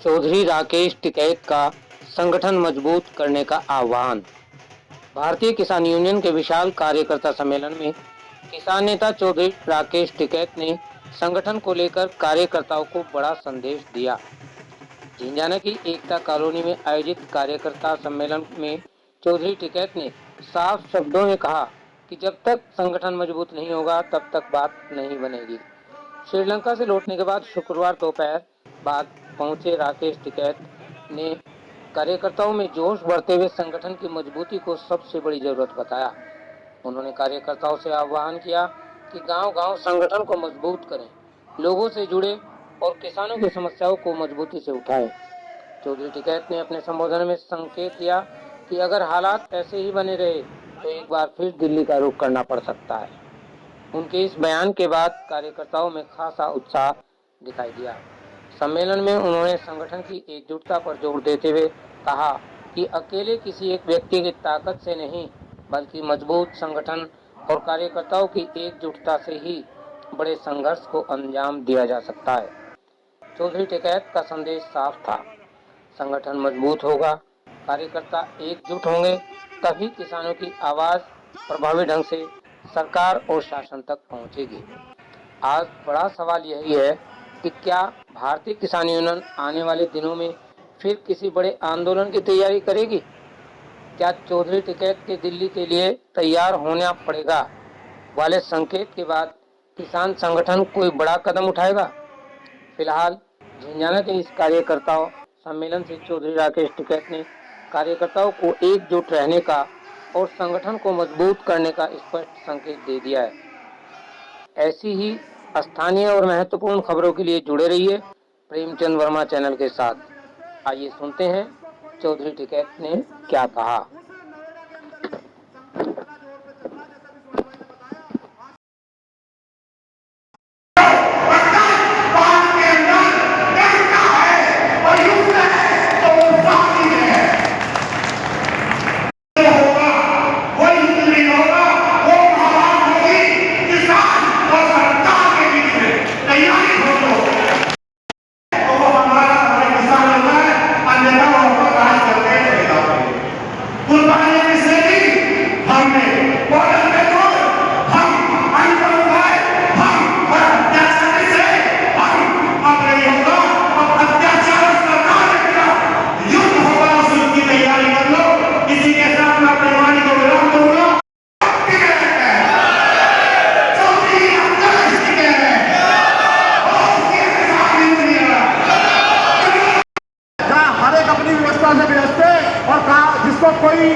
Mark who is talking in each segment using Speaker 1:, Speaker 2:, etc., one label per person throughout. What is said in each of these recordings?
Speaker 1: चौधरी राकेश टिकैत का संगठन मजबूत करने का आह्वान। भारतीय किसान यूनियन के विशाल कार्यकर्ता सम्मेलन में किसान नेता चौधरी राकेश टिकैत ने संगठन को लेकर कार्यकर्ताओं को बड़ा संदेश दिया। झिंझाना की एकता कॉलोनी में आयोजित कार्यकर्ता सम्मेलन में चौधरी टिकैत ने साफ शब्दों में कहा कि जब तक संगठन मजबूत नहीं होगा तब तक बात नहीं बनेगी। श्रीलंका से लौटने के बाद शुक्रवार दोपहर बाद पहुंचे राकेश टिकैत ने कार्यकर्ताओं में जोश भरते हुए संगठन की मजबूती को सबसे बड़ी जरूरत बताया। उन्होंने कार्यकर्ताओं से आह्वान किया कि गांव-गांव संगठन को मजबूत करें, लोगों से जुड़े और किसानों की समस्याओं को मजबूती से उठाएं। चौधरी टिकैत ने अपने संबोधन में संकेत दिया कि अगर हालात ऐसे ही बने रहे तो एक बार फिर दिल्ली का रुख करना पड़ सकता है। उनके इस बयान के बाद कार्यकर्ताओं में खासा उत्साह दिखाई दिया। सम्मेलन में उन्होंने संगठन की एकजुटता पर जोर देते हुए कहा कि अकेले किसी एक व्यक्ति की ताकत से नहीं, बल्कि मजबूत संगठन और कार्यकर्ताओं की एकजुटता से ही बड़े संघर्ष को अंजाम दिया जा सकता है। चौधरी टिकैत का संदेश साफ था, संगठन मजबूत होगा, कार्यकर्ता एकजुट होंगे, तभी किसानों की आवाज प्रभावी ढंग से सरकार और शासन तक पहुंचेगी। आज बड़ा सवाल यही है कि क्या भारतीय किसान यूनियन आने वाले दिनों में फिर किसी बड़े आंदोलन की तैयारी करेगी? क्या चौधरी टिकैत के दिल्ली के लिए तैयार होना पड़ेगा वाले संकेत के बाद किसान संगठन कोई बड़ा कदम उठाएगा? फिलहाल झिंझाना के इस कार्यकर्ताओं सम्मेलन से चौधरी राकेश टिकैत ने कार्यकर्ताओं को एकजुट रहने का और संगठन को मजबूत करने का स्पष्ट संकेत दे दिया है। ऐसी ही स्थानीय और महत्वपूर्ण खबरों के लिए जुड़े रहिए प्रेमचंद वर्मा चैनल के साथ। आइए सुनते हैं चौधरी टिकैत ने क्या कहा।
Speaker 2: जिसको कोई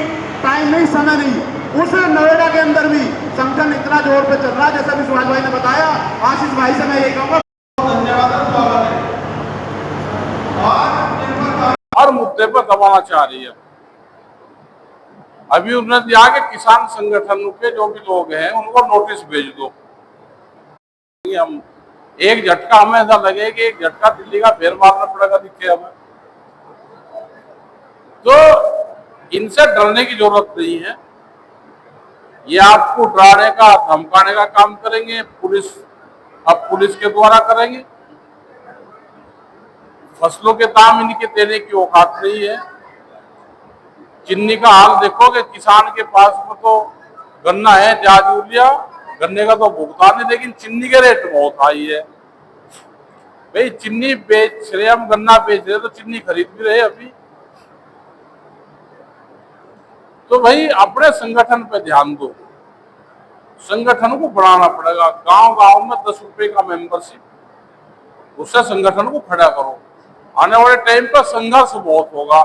Speaker 2: टाइम नहीं, समय नहीं, उस नोएडा के अंदर भी संगठन इतना जोर पे चल रहा है, जैसा भी सुभाष भाई ने बताया। आशीष भाई से मैं ये कहूँगा, धन्यवाद।
Speaker 3: हर मुद्दे पर दबाना चाह रही है। अभी उन्होंने दिया कि किसान संगठनों के जो भी लोग हैं उनको नोटिस भेज दो। हम एक झटका, हमें ऐसा लगे कि एक झटका दिल्ली का फेर मारना पड़ेगा दिखे हमें, तो इनसे डरने की जरूरत नहीं है। ये आपको डराने का, धमकाने का काम करेंगे। पुलिस, अब पुलिस के द्वारा करेंगे। फसलों के दाम इनके देने की औकात नहीं है। चिन्नी का हाल देखोगे, किसान के पास में तो गन्ना है, जाजूलिया गन्ने का तो भुगतान है, लेकिन चिन्नी के रेट बहुत हाई है। भाई चिन्नी बेच रहे, हम गन्ना बेच रहे तो चिन्नी खरीद भी रहे अभी। तो भाई अपने संगठन पे ध्यान दो, संगठन को बढ़ाना पड़ेगा। गांव गांव में 10 रुपए का मेंबरशिप, उससे संगठन को खड़ा करो। आने वाले टाइम पर संघर्ष बहुत होगा।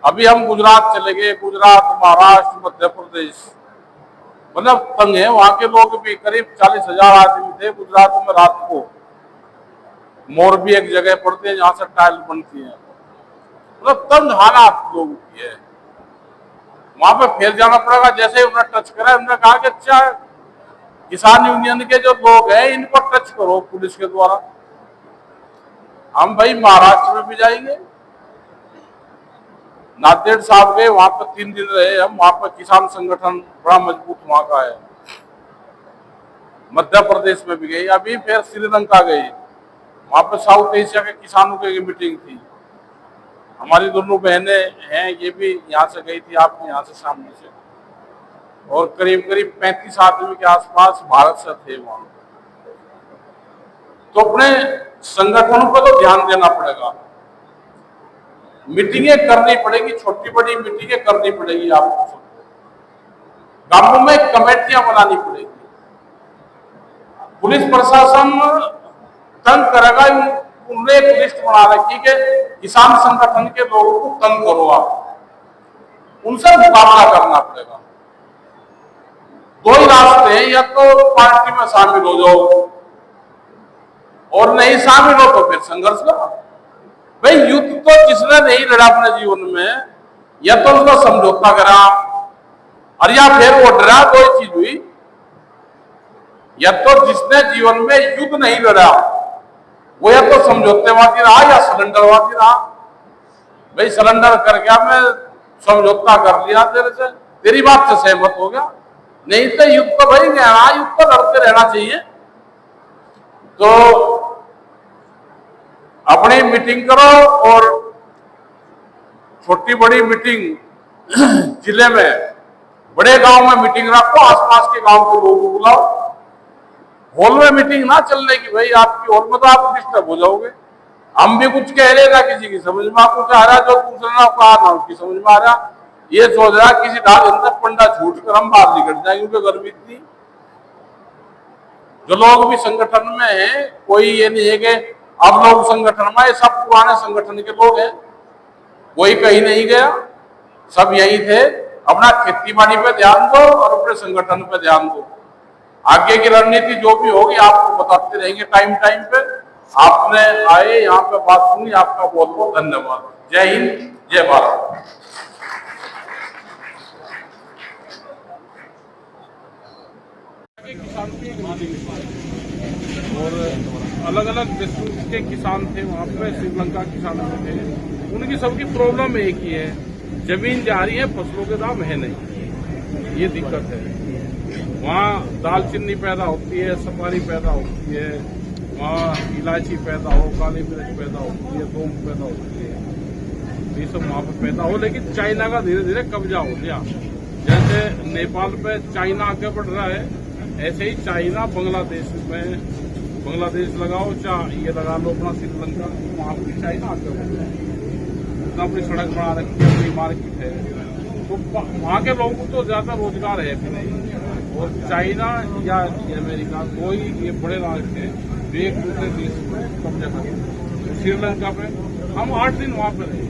Speaker 3: अभी हम गुजरात चले गए, गुजरात, महाराष्ट्र, मध्य प्रदेश, मतलब तंग है। वहां के लोग भी करीब 40,000 आदमी थे गुजरात में। रात को मोरबी एक जगह पड़ती है जहां से टाइल बनती है, मतलब तंग हालात लोगों की है। वहां पे फिर जाना पड़ेगा। जैसे ही उन्हें टच करा, उन्होंने कहा कि अच्छा किसान यूनियन के जो लोग हैं इनको टच करो पुलिस के द्वारा। हम भाई महाराष्ट्र में भी जाएंगे, नांदेड़ साहब गए, वहां पर 3 दिन रहे हम। वहां पर किसान संगठन बड़ा मजबूत वहां का है। मध्य प्रदेश में भी गए, अभी फिर श्रीलंका गए। वहां पे साउथ एशिया के किसानों की मीटिंग थी। हमारी दोनों बहनें हैं, ये भी यहाँ से गई थी, आपके यहाँ से सामने से, और करीब करीब 35 आदमी के आसपास भारत से थे वहां। तो अपने संगठनों पर तो ध्यान देना पड़ेगा, मीटिंगें करनी पड़ेगी, छोटी बड़ी मीटिंगें करनी पड़ेगी आपको सबको। गांवों में कमेटियां बनानी पड़ेगी। पुलिस प्रशासन तंग करेगा, उन्होंने एक लिस्ट बना रखी कि किसान संगठन के लोगों को तंग करो, आप उनसे मुकाबला करना पड़ेगा। दो ही रास्ते हैं, या तो पार्टी में शामिल हो जाओ और नहीं शामिल हो तो फिर संघर्ष करो। भाई युद्ध तो जिसने नहीं लड़ा अपने जीवन में, या तो उसका समझौता करा और या फिर वो डरा। दो ही चीज हुई, या तो जिसने जीवन में युद्ध नहीं लड़ा वो या तो समझौतेवादी रहा या सरेंडरवादी रहा। भाई सरेंडर कर गया, मैं समझौता कर लिया तेरे से, तेरी बात से सहमत हो गया, नहीं तो युद्ध तो भाई गहरा, युद्ध तो लड़ते रहना चाहिए। तो अपनी मीटिंग करो और छोटी बड़ी मीटिंग जिले में, बड़े गांव में मीटिंग रखो, आसपास के गांव के लोगों को बुलाओ। हॉल में मीटिंग ना चलने की, भाई आपकी हॉल में तो आप डिस्टर्ब हो जाओगे। हम भी कुछ कह रहे ना, किसी की समझ में कुछ आ रहा, जो दूसरा कहा ना उसकी समझ में आ रहा, ये सोच रहा किसी ढाल अंदर पंडा छूट कर हम बाहर निकल जाएंगे, क्योंकि गर्मी इतनी। जो लोग भी संगठन में हैं, कोई ये नहीं है कि अब लोग संगठन में, सब पुराने संगठन के लोग हैं, कोई कहीं नहीं गया, सब यही थे। अपना खेती बाड़ी पे ध्यान दो और अपने संगठन पे ध्यान दो। आगे की रणनीति जो भी होगी आपको बताते रहेंगे टाइम टाइम पे। आपने आए यहाँ पे बात सुनी, आपका बहुत बहुत धन्यवाद। जय हिंद, जय भारत। और अलग अलग डिस्ट्रिक्ट के किसान थे वहाँ पे, श्रीलंका किसान थे, उनकी सबकी प्रॉब्लम एक ही है, जमीन जा रही है, फसलों के दाम है नहीं, ये दिक्कत है। वहाँ दालचीनी पैदा होती है, सुपारी पैदा होती है, वहाँ इलायची पैदा हो, काली मिर्च पैदा होती है, लौंग पैदा होती है, ये सब वहाँ पे पैदा हो। लेकिन चाइना का धीरे धीरे कब्जा हो गया। जैसे नेपाल पे चाइना आगे बढ़ रहा है, ऐसे ही चाइना बांग्लादेश में, बांग्लादेश लगाओ चाहे ये लगा लो अपना श्रीलंका, वहाँ पर चाइना आगे बढ़ रहा है। इतना अपनी सड़क बना रखी है, अपनी मार्केट है, तो वहाँ के लोगों को तो ज्यादा रोजगार है भी नहीं। और चाइना या अमेरिका, कोई ये बड़े राष्ट्र हैं जो एक दूसरे देश में कब्जा करें। श्रीलंका पे हम 8 दिन वहाँ पे रहे,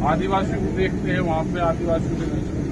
Speaker 3: आदिवासियों को देखते हैं, वहाँ पे आदिवासियों के बीच में